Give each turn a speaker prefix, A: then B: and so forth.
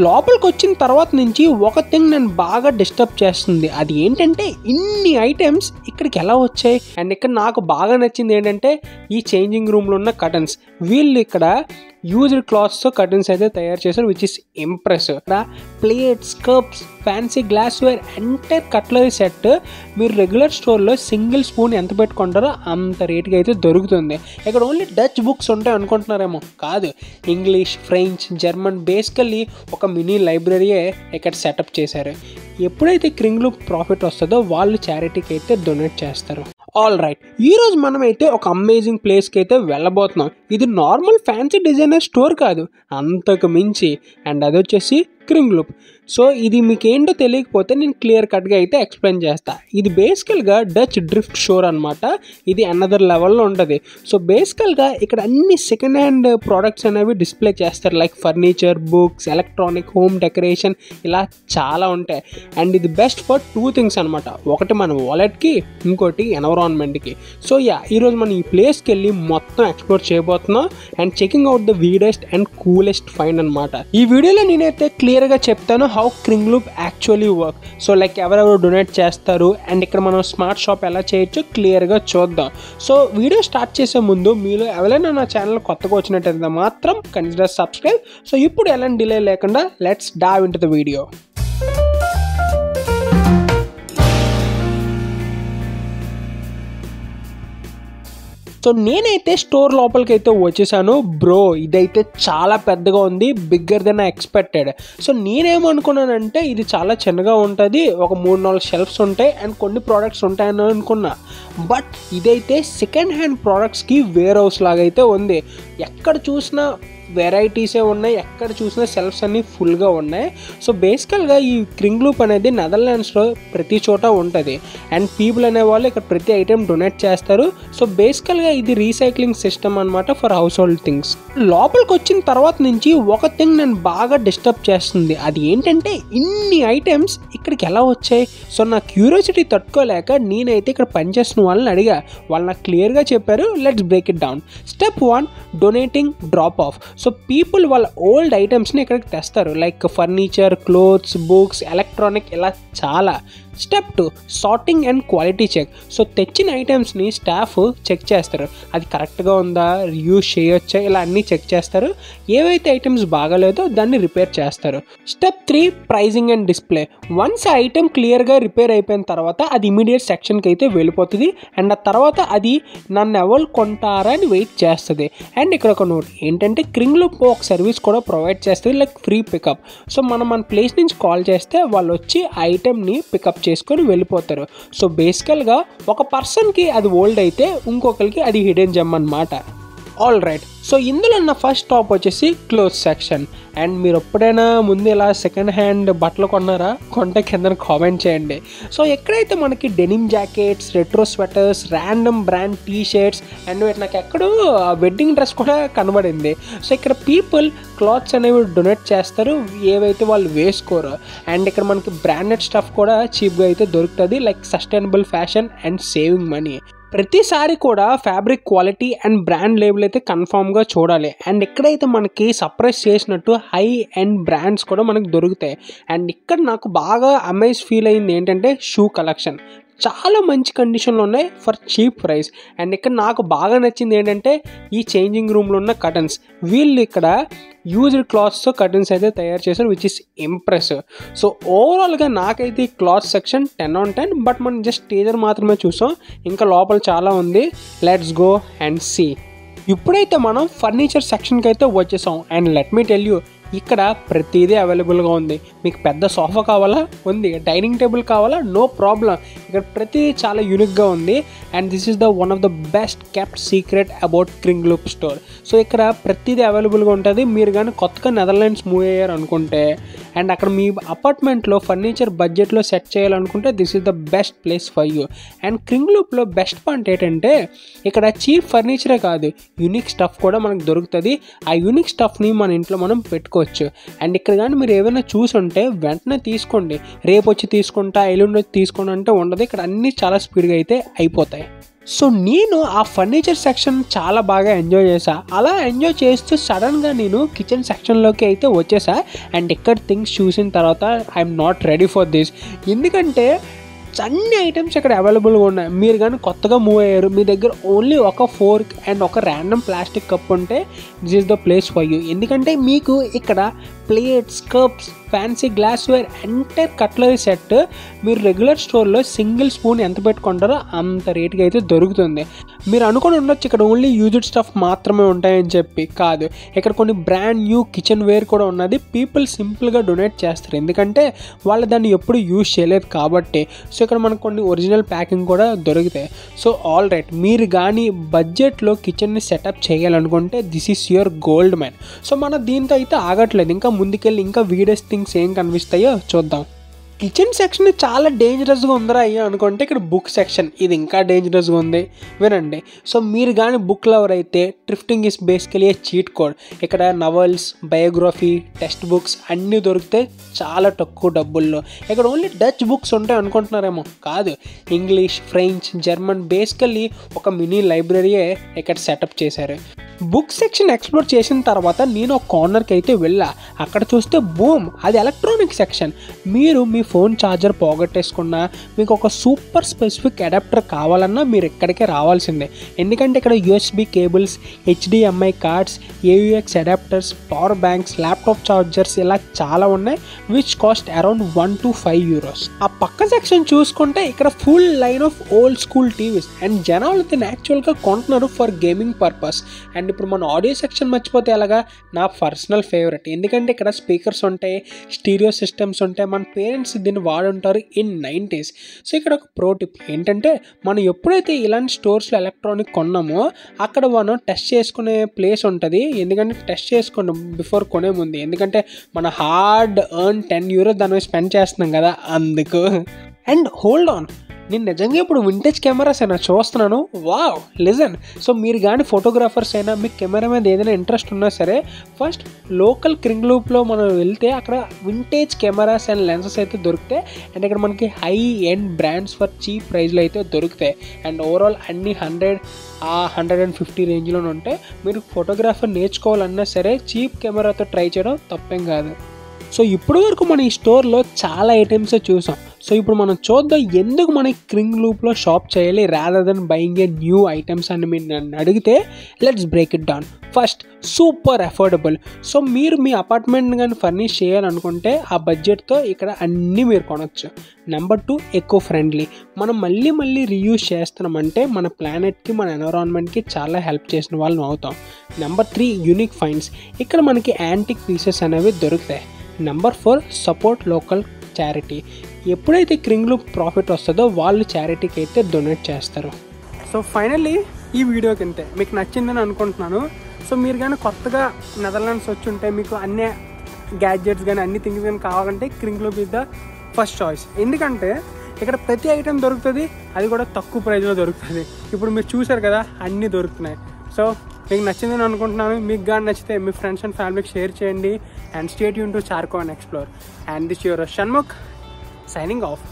A: లోపలికొచ్చిన తర్వాత నుంచి ఒక థింగ్ నన్ను బాగా డిస్టర్బ్ చేస్తుంది. అది ఏంటంటే ఇన్ని ఐటమ్స్ ఇక్కడికి ఎలా వచ్చాయి? అండ్ ఇక్కడ నాకు బాగా నచ్చింది ఏంటంటే ఈ చేంజింగ్ రూమ్లో ఉన్న కర్టన్స్. వీళ్ళు ఇక్కడ యూజ్డ్ క్లాత్స్తో కర్టన్స్ అయితే తయారు చేశారు, which is impressive. Plates, cups, fancy glassware, entire cutlery set మీరు రెగ్యులర్ స్టోర్లో సింగిల్ స్పూన్ ఎంత పెట్టుకుంటారో అంత రేటుకి అయితే దొరుకుతుంది. ఇక్కడ ఓన్లీ డచ్ బుక్స్ ఉంటాయి అనుకుంటున్నారేమో, కాదు. ఇంగ్లీష్, ఫ్రెంచ్, జర్మన్, బేసికల్లీ ఒక మినీ లైబ్రరీయే ఇక్కడ సెటప్ చేశారు. ఎప్పుడైతే క్రింగ్లూ ప్రాఫిట్ వస్తుందో వాళ్ళు చారిటీకి అయితే డొనేట్ చేస్తారు. ఆల్ రైట్, ఈరోజు మనమైతే ఒక అమేజింగ్ ప్లేస్కి అయితే వెళ్ళబోతున్నాం. ఇది నార్మల్ ఫ్యాన్సీ డిజైనర్ స్టోర్ కాదు, అంతకు మించి. అండ్ అది వచ్చేసి క్రింగ్లూ. సో ఇది మీకు ఏంటో తెలియకపోతే నేను క్లియర్ కట్గా అయితే ఎక్స్ప్లెయిన్ చేస్తాను. ఇది బేసికల్గా డచ్ డ్రిఫ్ట్ స్టోర్ అనమాట. ఇది అనదర్ లెవెల్లో ఉంటుంది. సో బేసికల్గా ఇక్కడ అన్ని సెకండ్ హ్యాండ్ ప్రోడక్ట్స్ అనేవి డిస్ప్లే చేస్తారు. Like furniture, books, electronic, home decoration, ఇలా చాలా ఉంటాయి. అండ్ ఇది బెస్ట్ ఫర్ 2 థింగ్స్ అనమాట. ఒకటి మన వాలెట్కి, ఇంకోటి ఎన్విరాన్మెంట్కి. సో ఈరోజు మనం ఈ ప్లేస్కి వెళ్ళి మొత్తం ఎక్స్ప్లోర్ చేయబోతున్నాం and checking out the weirdest and coolest find అనమాట. ఈ వీడియోలో నేనైతే క్లియర్గా చెప్తాను how Kringloop actually work. So like ఎవరెవరు డొనేట్ చేస్తారు అండ్ ఇక్కడ మనం స్మార్ట్ షాప్ ఎలా చేయొచ్చో క్లియర్గా చూద్దాం. సో వీడియో స్టార్ట్ చేసే ముందు మీలో ఎవరైనా నా ఛానల్ కొత్తగా వచ్చినట్టయితే మాత్రం కన్సిడర్ సబ్స్క్రైబ్. సో ఇప్పుడు ఎలాంటి డిలే లేకుండా let's dive into the video. So నేనైతే స్టోర్ లోపలికి అయితే వచ్చేసాను. బ్రో ఇదైతే చాలా పెద్దగా ఉంది, bigger than I expected. So నేనేమనుకున్నానంటే ఇది చాలా చిన్నగా ఉంటుంది, ఒక 3-4 షెల్ఫ్స్ ఉంటాయి అండ్ కొన్ని ప్రోడక్ట్స్ ఉంటాయని అనుకున్నా. బట్ ఇదైతే సెకండ్ హ్యాండ్ ప్రోడక్ట్స్కి వేర్ హౌస్ లాగా అయితే ఉంది. ఎక్కడ చూసినా వెరైటీసే ఉన్నాయి, ఎక్కడ చూసినా సెల్ఫ్స్ అన్నీ ఫుల్గా ఉన్నాయి. సో బేసికల్గా ఈ క్రింగ్లూ అనేది నెదర్లాండ్స్లో ప్రతి చోట ఉంటుంది అండ్ పీపుల్ అనేవాళ్ళు ఇక్కడ ప్రతి ఐటెం డొనేట్ చేస్తారు. సో బేసికల్గా ఇది రీసైక్లింగ్ సిస్టమ్ అనమాట ఫర్ హౌస్ హోల్డ్ థింగ్స్. లోపలికి వచ్చిన తర్వాత నుంచి ఒక థింగ్ నన్ను బాగా డిస్టర్బ్ చేస్తుంది. అది ఏంటంటే ఇన్ని ఐటమ్స్ ఇక్కడికి ఎలా వచ్చాయి? సో నా క్యూరియాసిటీ తట్టుకోలేక నేనైతే ఇక్కడ పనిచేస్తున్న వాళ్ళని అడిగా. వాళ్ళు నాకు క్లియర్గా చెప్పారు, let's break it down. Step 1, donating drop off. So people వాళ్ళ ఓల్డ్ ఐటమ్స్ని ఇక్కడికి తెస్తారు, like furniture, clothes, books, electronic, ఇలా చాలా. Step 2, sorting and quality check. So తెచ్చిన ఐటమ్స్ని స్టాఫ్ చెక్ చేస్తారు, అది కరెక్ట్గా ఉందా, యూజ్ చేయొచ్చా, ఇలా అన్నీ చెక్ చేస్తారు. ఏవైతే ఐటమ్స్ బాగాలేదో దాన్ని రిపేర్ చేస్తారు. Step 3, pricing and display. Once ఆ ఐటమ్ క్లియర్గా రిపేర్ అయిపోయిన తర్వాత అది ఇమీడియట్ సెక్షన్కి అయితే వెళ్ళిపోతుంది అండ్ ఆ తర్వాత అది నన్ను ఎవరు కొంటారా అని వెయిట్ చేస్తుంది. అండ్ ఇక్కడ ఒక నోట్ ఏంటంటే క్రింగ్లూ ఒక సర్వీస్ కూడా ప్రొవైడ్ చేస్తుంది, లైక్ ఫ్రీ పికప్. సో మనం మన ప్లేస్ నుంచి కాల్ చేస్తే వాళ్ళు వచ్చి ఆ ఐటెంని పికప్ చేసుకొని వెళ్ళిపోతారు. సో బేసికల్గా ఒక పర్సన్కి అది ఓల్డ్ అయితే ఇంకొకరికి అది హిడెన్ జెమ్ అన్నమాట. ఆల్ రైట్, సో ఇందులో నా ఫస్ట్ టాప్ వచ్చేసి క్లోత్ సెక్షన్. అండ్ మీరు ఎప్పుడైనా ముందు ఇలా సెకండ్ హ్యాండ్ బట్టలు కొన్నారా? కొంటే కింద కామెంట్ చేయండి. సో ఎక్కడైతే మనకి denim jackets, retro sweaters, random brand T shirts and నాకు ఎక్కడో వెడ్డింగ్ డ్రెస్ కూడా కనబడింది. సో ఇక్కడ పీపుల్ క్లాత్స్ అనేవి డొనేట్ చేస్తారు ఏవైతే వాళ్ళు వేసుకోరు. అండ్ ఇక్కడ మనకి బ్రాండెడ్ స్టఫ్ కూడా చీప్గా అయితే దొరుకుతుంది, like sustainable fashion and saving money. ప్రతిసారి కూడా fabric quality and brand label అయితే కన్ఫామ్గా చూడాలి. అండ్ ఎక్కడైతే మనకి సర్ప్రైజ్ చేసినట్టు హై అండ్ బ్రాండ్స్ కూడా మనకు దొరుకుతాయి. అండ్ ఇక్కడ నాకు బాగా అమేజ్ ఫీల్ అయింది ఏంటంటే షూ కలెక్షన్ చాలా మంచి కండిషన్లో ఉన్నాయి ఫర్ చీప్ ప్రైస్. అండ్ ఇక్కడ నాకు బాగా నచ్చింది ఏంటంటే ఈ చేంజింగ్ రూమ్లో ఉన్న కర్టన్స్. వీళ్ళు ఇక్కడ యూజ్డ్ క్లాత్స్తో కర్టన్స్ అయితే తయారు చేశారు, విచ్ ఇస్ ఇంప్రెసివ్. సో ఓవరాల్గా నాకైతే ఈ క్లాత్ సెక్షన్ 10/10. బట్ మనం జస్ట్ టీజర్ మాత్రమే చూసాం, ఇంకా లోపల చాలా ఉంది. Let's go and see. ఇప్పుడైతే మనం ఫర్నిచర్ సెక్షన్కి అయితే వచ్చేసాం. And let me tell you, ఇక్కడ ప్రతిదీ అవైలబుల్గా ఉంది. మీకు పెద్ద సోఫా కావాలా? ఉంది. డైనింగ్ టేబుల్ కావాలా? No problem. ఇక్కడ ప్రతిదీ చాలా యూనిక్గా ఉంది. And this is the one of the best kept secret about Kringloop store. So ఇక్కడ ప్రతిదీ అవైలబుల్గా ఉంటుంది. మీరు కానీ కొత్తగా నెదర్లాండ్స్ మూవ్ అయ్యారు అనుకుంటే అండ్ అక్కడ మీ అపార్ట్మెంట్లో ఫర్నిచర్ బడ్జెట్లో సెట్ చేయాలనుకుంటే this is the best place for you. And క్రింగ్లూలో బెస్ట్ పాయింట్ ఏంటంటే ఇక్కడ చీప్ ఫర్నిచరే కాదు, యూనిక్ స్టఫ్ కూడా మనకు దొరుకుతుంది. ఆ యూనిక్ స్టఫ్ని మన ఇంట్లో మనం పెట్టుకోవచ్చు. అండ్ ఇక్కడ కానీ మీరు ఏమైనా చూసుంటే వెంటనే తీసుకోండి, రేపు వచ్చి తీసుకుంటా, ఎల్లుండి వచ్చి తీసుకోండి అంటే ఉండదు. ఇక్కడ అన్నీ చాలా స్పీడ్గా అయితే అయిపోతాయి. సో నేను ఆ ఫర్నిచర్ సెక్షన్ చాలా బాగా ఎంజాయ్ చేశా. అలా ఎంజాయ్ చేస్తూ సడన్గా నేను కిచెన్ సెక్షన్లోకి అయితే వచ్చేసా. అండ్ ఇక్కడ థింగ్స్ చూసిన తర్వాత I'm not ready for this. ఎందుకంటే అన్ని ఐటమ్స్ ఇక్కడ అవైలబుల్గా ఉన్నాయి. మీరు కానీ కొత్తగా మూవ్ అయ్యారు, మీ దగ్గర ఓన్లీ ఒక ఫోర్క్ అండ్ ఒక ర్యాండమ్ ప్లాస్టిక్ కప్ ఉంటే this is the place for you. ఎందుకంటే మీకు ఇక్కడ plates, cups, fancy glassware, entire cutlery set మీరు రెగ్యులర్ స్టోర్లో సింగిల్ స్పూన్ ఎంత పెట్టుకుంటారో అంత రేటుకి అయితే దొరుకుతుంది. మీరు అనుకుని ఉండొచ్చు ఇక్కడ ఓన్లీ యూజ్డ్ స్టఫ్ మాత్రమే ఉంటాయని చెప్పి. కాదు, ఇక్కడ కొన్ని బ్రాండ్ న్యూ కిచెన్ వేర్ కూడా ఉన్నది. పీపుల్ సింపుల్గా డొనేట్ చేస్తారు, ఎందుకంటే వాళ్ళు దాన్ని ఎప్పుడు యూజ్ చేయలేదు కాబట్టి. సో ఇక్కడ మనకు కొన్ని ఒరిజినల్ ప్యాకింగ్ కూడా దొరుకుతాయి. సో ఆల్ రైట్, మీరు కానీ బడ్జెట్లో కిచెన్ని సెటప్ చేయాలనుకుంటే this is your gold man. So మన దీంతో అయితే ఆగట్లేదు, ఇంకా ముందుకెళ్ళి ఇంకా వీడియోస్ థింగ్స్ ఏం కనిపిస్తాయో చూద్దాం. కిచెన్ సెక్షన్ చాలా డేంజరస్గా ఉందరా అయ్యా అనుకుంటే ఇక్కడ బుక్ సెక్షన్ ఇది ఇంకా డేంజరస్గా ఉంది. వినండి, సో మీరు కానీ బుక్ లవర్ అయితే drifting is basically A cheat code. ఇక్కడ నవల్స్, బయోగ్రఫీ, టెక్స్ట్ బుక్స్ అన్నీ దొరుకుతాయి చాలా తక్కువ డబ్బుల్లో. ఇక్కడ ఓన్లీ డచ్ బుక్స్ ఉంటాయి అనుకుంటున్నారేమో, కాదు, ఇంగ్లీష్, ఫ్రెంచ్, జర్మన్, బేసికల్లీ ఒక మినీ లైబ్రరీయే ఇక్కడ సెటప్ చేశారు. బుక్ సెక్షన్ ఎక్స్ప్లోర్ చేసిన తర్వాత నేను ఒక కార్నర్కి అయితే వెళ్ళా. అక్కడ చూస్తే బూమ్, అది ఎలక్ట్రానిక్ సెక్షన్. మీరు మీ ఫోన్ ఛార్జర్ పోగొట్టేసుకున్నా, మీకు ఒక సూపర్ స్పెసిఫిక్ అడాప్టర్ కావాలన్నా మీరు ఇక్కడికే రావాల్సిందే. ఎందుకంటే ఇక్కడ USB cables, HDMI cards, AUX adapters, power banks, laptop chargers ఇలా చాలా ఉన్నాయి, which cost around 1 to 5 euros. ఆ పక్క సెక్షన్ చూసుకుంటే ఇక్కడ full line of old school TVs and జనాలు దీన్ని యాక్చువల్గా కొంటున్నారు ఫర్ గేమింగ్ పర్పస్. అండ్ ఇప్పుడు మన ఆడియో సెక్షన్ మర్చిపోతే అలాగా, నా పర్సనల్ ఫేవరెట్. ఎందుకంటే ఇక్కడ స్పీకర్స్ ఉంటాయి, స్టీరియో సిస్టమ్స్ ఉంటాయి, మన పేరెంట్స్ దీన్ని వాడుంటారు ఇన్ 90s. సో ఇక్కడ ఒక ప్రో టిప్ ఏంటంటే, మనం ఎప్పుడైతే ఇలాంటి స్టోర్స్లో ఎలక్ట్రానిక్ కొన్నామో అక్కడ మనం టెస్ట్ చేసుకునే ప్లేస్ ఉంటుంది. ఎందుకంటే టెస్ట్ చేసుకున్నాం బిఫోర్ కొనే ముందు, ఎందుకంటే మన హార్డ్ ఎర్న్ 10 euros దాని మీద స్పెండ్ చేస్తున్నాం కదా, అందుకు. అండ్ హోల్డ్ ఆన్, నేను నిజంగా ఇప్పుడు వింటేజ్ కెమెరాస్ అయినా చూస్తున్నాను. Wow, listen. సో మీరు కానీ ఫోటోగ్రాఫర్స్ అయినా, మీకు కెమెరా మీద ఏదైనా ఇంట్రెస్ట్ ఉన్నా సరే, ఫస్ట్ లోకల్ క్రింగ్ లూప్లో మనం వెళ్తే అక్కడ వింటేజ్ కెమెరాస్ అండ్ లెన్సెస్ అయితే దొరుకుతాయి. అండ్ ఇక్కడ మనకి high end brands for cheap ప్రైస్లో అయితే దొరుకుతాయి. అండ్ ఓవరాల్ అన్ని 100-150 రేంజ్లోనే ఉంటాయి. మీరు ఫోటోగ్రాఫర్ నేర్చుకోవాలన్నా సరే చీప్ కెమెరాతో ట్రై చేయడం తప్పేం కాదు. సో ఇప్పటి వరకు మనం ఈ స్టోర్లో చాలా ఐటమ్స్ చూసాం. సో ఇప్పుడు మనం చూద్దాం ఎందుకు మనకి క్రింగ్ లూప్లో షాప్ చేయాలి rather than buying a new items అని మీరు నన్ను అడిగితే, let's break it down. First, super affordable. So మీరు మీ అపార్ట్మెంట్ కానీ ఫర్నిష్ చేయాలనుకుంటే ఆ బడ్జెట్తో ఇక్కడ అన్నీ మీరు కొనవచ్చు. Number 2, eco friendly. మనం మళ్ళీ రీయూజ్ చేస్తున్నామంటే మన ప్లానెట్కి, మన ఎన్విరాన్మెంట్కి చాలా హెల్ప్ చేసిన వాళ్ళం అవుతాం. Number 3, unique finds. ఇక్కడ మనకి యాంటిక్ పీసెస్ అనేవి దొరుకుతాయి. Number 4, support local charity. ఎప్పుడైతే క్రింగ్ లూప్ ప్రాఫిట్ వస్తుందో వాళ్ళు చారిటీకి అయితే డొనేట్ చేస్తారు. సో ఫైనల్లీ ఈ వీడియోకి అంతే, మీకు నచ్చిందని అనుకుంటున్నాను. సో మీరు కానీ కొత్తగా నెదర్లాండ్స్ వచ్చి ఉంటే, మీకు అన్ని గ్యాడ్జెట్స్ కానీ అన్ని థింగ్స్ కానీ కావాలంటే Kringloop is the first choice. ఎందుకంటే ఇక్కడ ప్రతి ఐటెం దొరుకుతుంది, అది కూడా తక్కువ ప్రైస్లో దొరుకుతుంది. ఇప్పుడు మీరు చూసారు కదా, అన్నీ దొరుకుతున్నాయి. సో మీకు నచ్చిందని అనుకుంటున్నాను. మీకు కానీ నచ్చితే మీ ఫ్రెండ్స్ అండ్ ఫ్యామిలీకి షేర్ చేయండి. అండ్ స్టే ట్యూన్ టు చార్కో and explore. And this your Shanmukh signing off.